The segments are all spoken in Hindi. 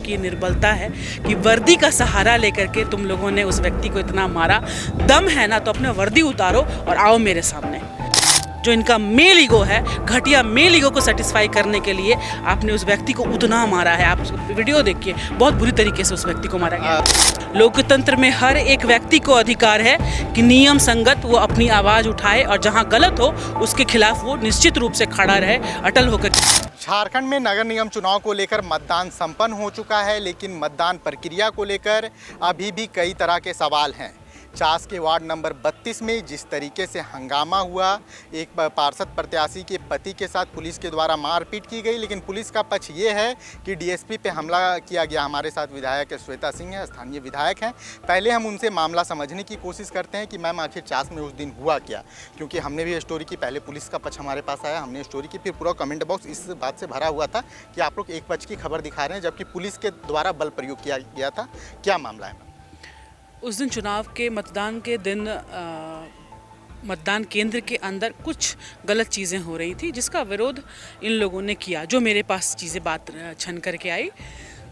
कि निर्बलता है कि वर्दी का सहारा लेकर के तुम लोगों ने उस व्यक्ति को इतना मारा। दम है ना तो अपने वर्दी उतारो और आओ मेरे सामने। जो इनका मेल ईगो है, घटिया मेल ईगो को सेटिस्फाई करने के लिए आपने उस व्यक्ति को उतना मारा है। आप वीडियो देखिए, बहुत बुरी तरीके से उस व्यक्ति को मारा गया। लोकतंत्र में हर एक व्यक्ति को अधिकार है कि नियम संगत वो अपनी आवाज़ उठाए और जहां गलत हो उसके खिलाफ वो निश्चित रूप से खड़ा रहे, अटल होकर। झारखंड में नगर निगम चुनाव को लेकर मतदान संपन्न हो चुका है, लेकिन मतदान प्रक्रिया को लेकर अभी भी कई तरह के सवाल हैं। चास के वार्ड नंबर 32 में जिस तरीके से हंगामा हुआ, एक पार्षद प्रत्याशी के पति के साथ पुलिस के द्वारा मारपीट की गई, लेकिन पुलिस का पक्ष ये है कि डीएसपी पे हमला किया गया। हमारे साथ विधायक श्वेता सिंह हैं, स्थानीय विधायक हैं। पहले हम उनसे मामला समझने की कोशिश करते हैं कि मैम आखिर चास में उस दिन हुआ क्या, क्योंकि हमने भी स्टोरी की। पहले पुलिस का पक्ष हमारे पास आया, हमने स्टोरी की, फिर पूरा कमेंट बॉक्स इस बात से भरा हुआ था कि आप लोग एक पक्ष की खबर दिखा रहे हैं जबकि पुलिस के द्वारा बल प्रयोग किया गया था। क्या मामला है? उस दिन चुनाव के मतदान के दिन मतदान केंद्र के अंदर कुछ गलत चीज़ें हो रही थी, जिसका विरोध इन लोगों ने किया। जो मेरे पास चीज़ें बात छन करके आई,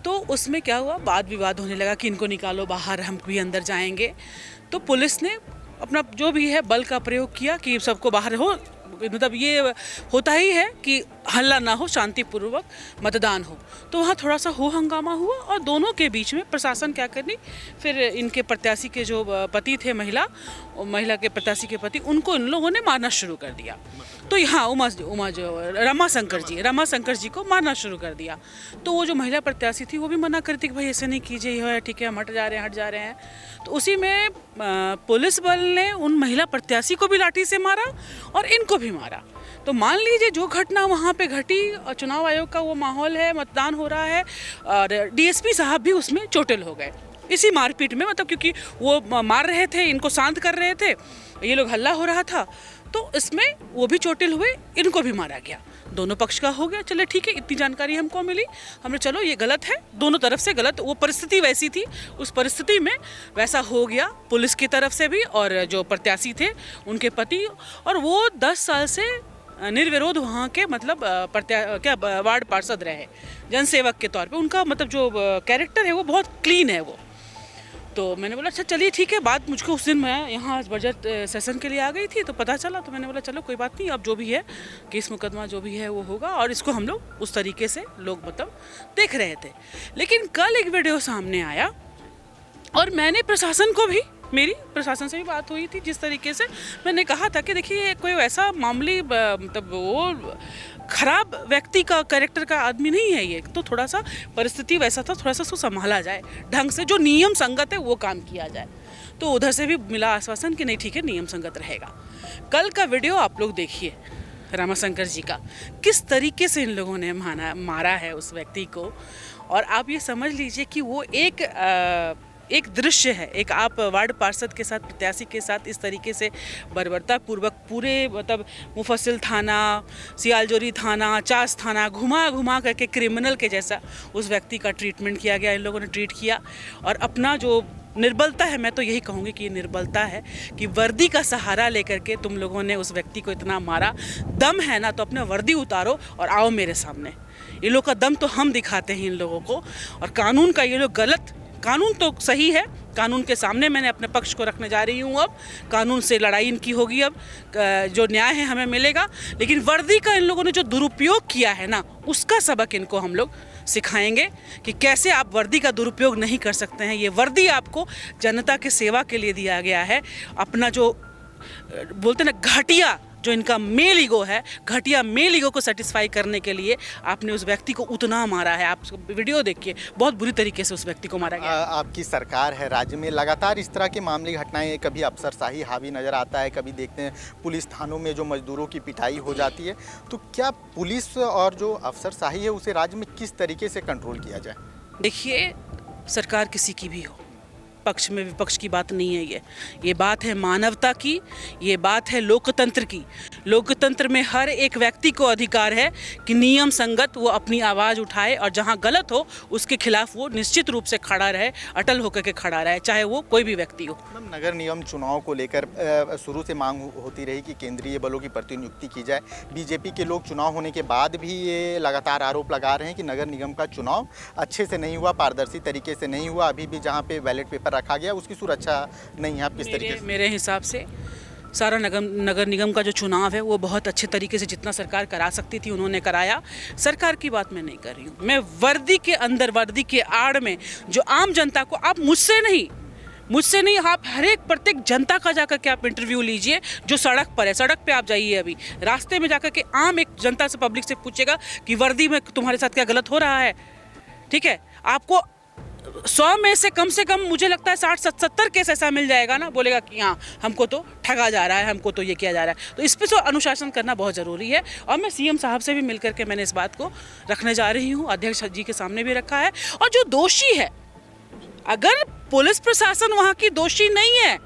तो उसमें क्या हुआ, वाद विवाद होने लगा कि इनको निकालो बाहर, हम भी अंदर जाएंगे। तो पुलिस ने अपना जो भी है बल का प्रयोग किया कि सबको बाहर हो। मतलब ये होता ही है कि हल्ला ना हो, शांतिपूर्वक मतदान हो। तो वहाँ थोड़ा सा हो हंगामा हुआ और दोनों के बीच में प्रशासन क्या करनी, फिर इनके प्रत्याशी के जो पति थे, महिला के प्रत्याशी के पति, उनको इन लोगों ने मारना शुरू कर दिया। तो यहाँ उमा जो रमाशंकर जी को मारना शुरू कर दिया। तो वो जो महिला प्रत्याशी थी वो भी मना करती कि भाई ऐसे नहीं कीजिए, ये ठीक है, हम हट जा रहे हैं। तो उसी में पुलिस बल ने उन महिला प्रत्याशी को भी लाठी से मारा और इनको भी मारा। तो मान लीजिए जो घटना वहाँ पे घटी, और चुनाव आयोग का वो माहौल है, मतदान हो रहा है और डीएसपी साहब भी उसमें चोटिल हो गए इसी मारपीट में। मतलब क्योंकि वो मार रहे थे, इनको शांत कर रहे थे, ये लोग हल्ला हो रहा था, तो इसमें वो भी चोटिल हुए, इनको भी मारा गया। दोनों पक्ष का हो गया। चले ठीक है, इतनी जानकारी हमको मिली, हमने चलो ये गलत है, दोनों तरफ से गलत। वो परिस्थिति वैसी थी, उस परिस्थिति में वैसा हो गया, पुलिस की तरफ से भी और जो प्रत्याशी थे उनके पति। और वो 10 साल से निर्विरोध वहाँ के मतलब वार्ड पार्षद रहे, जनसेवक के तौर पे। उनका मतलब जो कैरेक्टर है वो बहुत क्लीन है वो। तो मैंने बोला अच्छा चलिए ठीक है। बात मुझको उस दिन मैं यहाँ बजट सेशन के लिए आ गई थी, तो पता चला, तो मैंने बोला चलो कोई बात नहीं, अब जो भी है केस मुकदमा जो भी है वो होगा, और इसको हम लोग उस तरीके से लोग मतलब देख रहे थे। लेकिन कल एक वीडियो सामने आया और मैंने प्रशासन को भी, मेरी प्रशासन से भी बात हुई थी, जिस तरीके से मैंने कहा था कि देखिए कोई ऐसा मामूली मतलब वो खराब व्यक्ति का कैरेक्टर का आदमी नहीं है ये, तो थोड़ा सा परिस्थिति वैसा था, थोड़ा सा उसको संभाला जाए, ढंग से जो नियम संगत है वो काम किया जाए। तो उधर से भी मिला आश्वासन कि नहीं ठीक है, नियम संगत रहेगा। कल का वीडियो आप लोग देखिए रमाशंकर जी का, किस तरीके से इन लोगों ने मारा है उस व्यक्ति को। और आप ये समझ लीजिए कि वो एक दृश्य है, एक आप वार्ड पार्षद के साथ, प्रत्याशी के साथ इस तरीके से बर्बरतापूर्वक पूरे मतलब मुफस्सिल थाना, सियालजोरी थाना, चास थाना घुमा करके क्रिमिनल के जैसा उस व्यक्ति का ट्रीटमेंट किया गया, इन लोगों ने ट्रीट किया। और अपना जो निर्बलता है, मैं तो यही कहूँगी कि ये निर्बलता है कि वर्दी का सहारा लेकर के तुम लोगों ने उस व्यक्ति को इतना मारा। दम है ना तो अपने वर्दी उतारो और आओ मेरे सामने। ये लोग का दम तो हम दिखाते हैं इन लोगों को। और कानून का ये लोग गलत, कानून तो सही है, कानून के सामने मैंने अपने पक्ष को रखने जा रही हूँ। अब कानून से लड़ाई इनकी होगी, अब जो न्याय है हमें मिलेगा। लेकिन वर्दी का इन लोगों ने जो दुरुपयोग किया है ना, उसका सबक इनको हम लोग सिखाएंगे कि कैसे आप वर्दी का दुरुपयोग नहीं कर सकते हैं। ये वर्दी आपको जनता की सेवा के लिए दिया गया है। अपना जो बोलते ना घटिया जो इनका मेल ईगो है, घटिया मेल ईगो को सेटिस्फाई करने के लिए आपने उस व्यक्ति को उतना मारा है। आप वीडियो देखिए, बहुत बुरी तरीके से उस व्यक्ति को मारा गया। आपकी सरकार है, राज्य में लगातार इस तरह की मामूली घटनाएं, कभी अफसरशाही हावी नज़र आता है, कभी देखते हैं पुलिस थानों में जो मजदूरों की पिटाई हो जाती है। तो क्या पुलिस और जो अफसरशाही है उसे राज्य में किस तरीके से कंट्रोल किया जाए? देखिए, सरकार किसी की भी हो, पक्ष में विपक्ष की बात नहीं है ये बात है मानवता की, ये बात है लोकतंत्र की। लोकतंत्र में हर एक व्यक्ति को अधिकार है कि नियम संगत वो अपनी आवाज़ उठाए और जहाँ गलत हो उसके खिलाफ वो निश्चित रूप से खड़ा रहे, अटल होकर के खड़ा रहे, चाहे वो कोई भी व्यक्ति हो। नगर निगम चुनाव को लेकर शुरू से मांग होती रही कि केंद्रीय बलों की प्रतिनियुक्ति की जाए। बीजेपी के लोग चुनाव होने के बाद भी ये लगातार आरोप लगा रहे हैं कि नगर निगम का चुनाव अच्छे से नहीं हुआ, पारदर्शी तरीके से नहीं हुआ। अभी भी जहाँ पे बैलेट पेपर रखा गया उसकी सुरक्षा नहीं है। आप किस तरीके से? मेरे हिसाब से सारा नगर निगम का जो चुनाव है वो बहुत अच्छे तरीके से जितना सरकार करा सकती थी उन्होंने कराया। सरकार की बात मैं नहीं कर रही हूँ, मैं वर्दी के अंदर, वर्दी के आड़ में जो आम जनता को, आप मुझसे नहीं, आप हर एक प्रत्येक जनता का जाकर के आप इंटरव्यू लीजिए जो सड़क पर है। सड़क पे आप जाइए, अभी रास्ते में जाकर के आम एक जनता से, पब्लिक से पूछेगा कि वर्दी में तुम्हारे साथ क्या गलत हो रहा है। ठीक है, आपको 100 में से कम मुझे लगता है 60-70 केस ऐसा मिल जाएगा ना, बोलेगा कि हाँ हमको तो ठगा जा रहा है, हमको तो ये किया जा रहा है। तो इस पे तो अनुशासन करना बहुत ज़रूरी है और मैं सीएम साहब से भी मिलकर के मैंने इस बात को रखने जा रही हूँ, अध्यक्ष जी के सामने भी रखा है। और जो दोषी है, अगर पुलिस प्रशासन वहाँ की दोषी नहीं है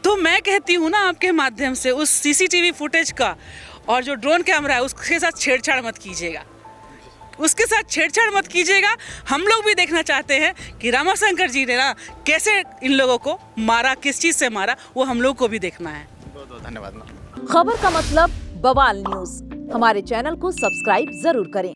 तो मैं कहती हूँ ना आपके माध्यम से उस सीसीटीवी फुटेज का और जो ड्रोन कैमरा है उसके साथ छेड़छाड़ मत कीजिएगा, उसके साथ छेड़छाड़ मत कीजिएगा। हम लोग भी देखना चाहते हैं कि रामाशंकर जी ने ना कैसे इन लोगों को मारा, किस चीज़ से मारा, वो हम लोग को भी देखना है। बहुत बहुत धन्यवाद। खबर का मतलब बवाल न्यूज, हमारे चैनल को सब्सक्राइब जरूर करें।